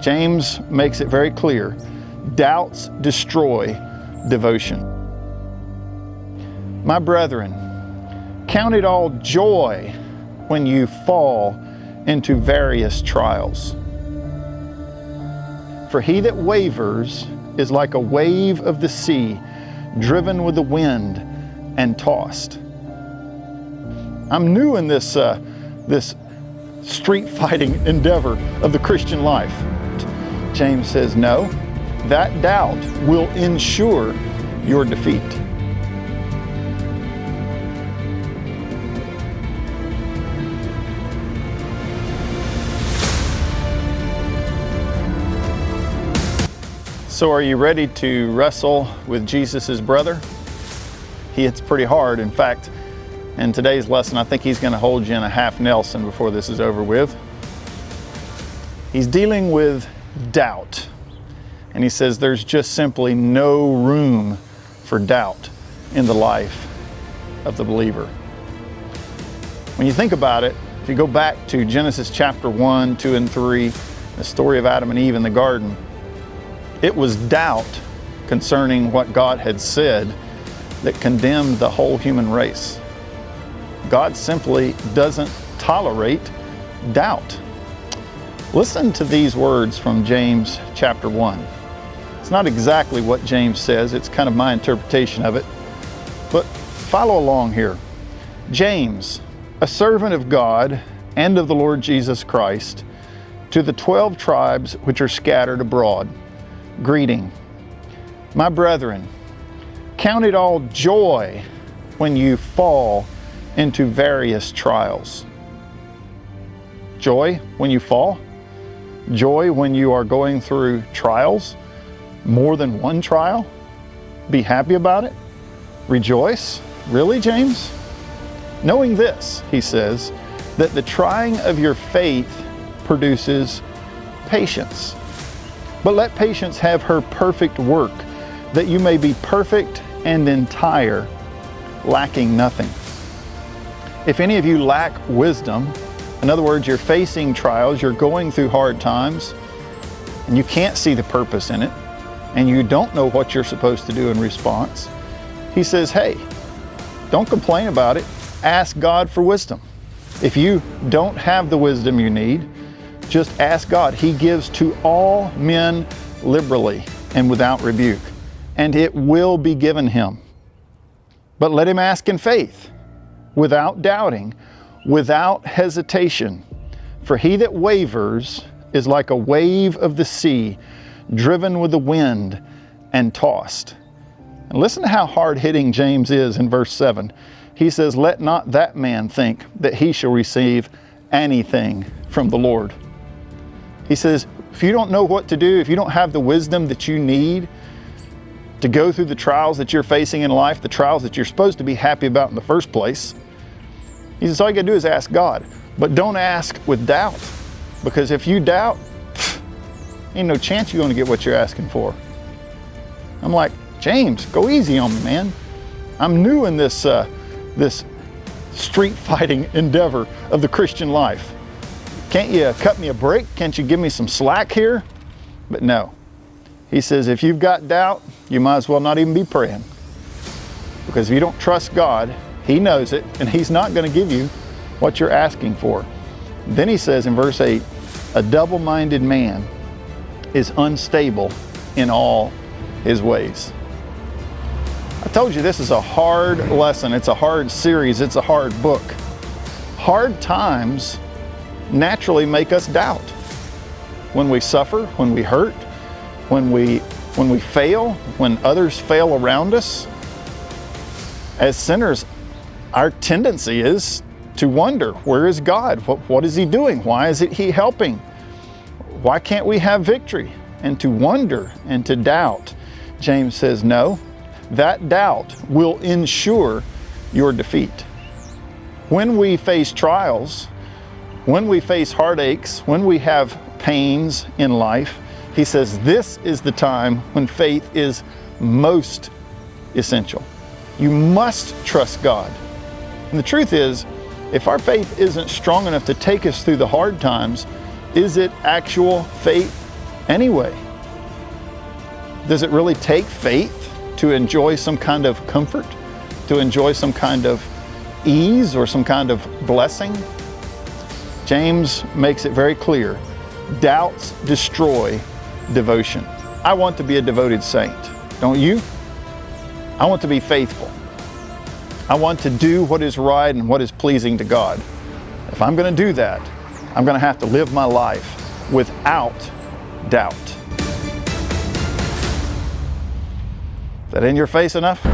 James makes it very clear. Doubts destroy devotion. My brethren, count it all joy when you fall into various trials. For he that wavers is like a wave of the sea, driven with the wind and tossed. I'm new in this street fighting endeavor of the Christian life. James says, no, that doubt will ensure your defeat. So are you ready to wrestle with Jesus' brother? He hits pretty hard. In fact, in today's lesson, I think he's going to hold you in a half Nelson before this is over with. He's dealing with doubt. And he says there's just simply no room for doubt in the life of the believer. When you think about it, if you go back to Genesis chapter 1, 2, and 3, the story of Adam and Eve in the garden, it was doubt concerning what God had said that condemned the whole human race. God simply doesn't tolerate doubt. Listen to these words from James chapter 1. It's not exactly what James says, it's kind of my interpretation of it, but follow along here. James, a servant of God and of the Lord Jesus Christ, to the 12 tribes which are scattered abroad, greeting. My brethren, count it all joy when you fall into various trials. Joy when you fall? Joy when you are going through trials? More than one trial? Be happy about it? Rejoice? Really, James? Knowing this, he says, that the trying of your faith produces patience. But let patience have her perfect work, that you may be perfect and entire, lacking nothing. If any of you lack wisdom, in other words, you're facing trials, you're going through hard times, and you can't see the purpose in it, and you don't know what you're supposed to do in response, he says, hey, don't complain about it. Ask God for wisdom. If you don't have the wisdom you need, just ask God. He gives to all men liberally and without rebuke, and it will be given him. But let him ask in faith, without doubting, without hesitation. For he that wavers is like a wave of the sea, driven with the wind and tossed. And listen to how hard-hitting James is in verse 7. He says, let not that man think that he shall receive anything from the Lord. He says, if you don't know what to do, if you don't have the wisdom that you need to go through the trials that you're facing in life, the trials that you're supposed to be happy about in the first place, he says, all you gotta do is ask God. But don't ask with doubt, because if you doubt, ain't no chance you're gonna get what you're asking for. I'm like, James, go easy on me, man. I'm new in this street fighting endeavor of the Christian life. Can't you cut me a break? Can't you give me some slack here? But no. He says, if you've got doubt, you might as well not even be praying. Because if you don't trust God, he knows it, and he's not going to give you what you're asking for. Then he says in verse 8, a double-minded man is unstable in all his ways. I told you this is a hard lesson. It's a hard series. It's a hard book. Hard times naturally make us doubt. When we suffer, when we hurt, when we fail, when others fail around us, as sinners, our tendency is to wonder, where is God? What is he doing? Why isn't he helping? Why can't we have victory? And to wonder and to doubt. James says, no, that doubt will ensure your defeat. When we face trials, when we face heartaches, when we have pains in life, he says this is the time when faith is most essential. You must trust God. And the truth is, if our faith isn't strong enough to take us through the hard times, is it actual faith anyway? Does it really take faith to enjoy some kind of comfort, to enjoy some kind of ease or some kind of blessing? James makes it very clear. Doubts destroy devotion. I want to be a devoted saint, don't you? I want to be faithful. I want to do what is right and what is pleasing to God. If I'm going to do that, I'm going to have to live my life without doubt. Is that in your face enough?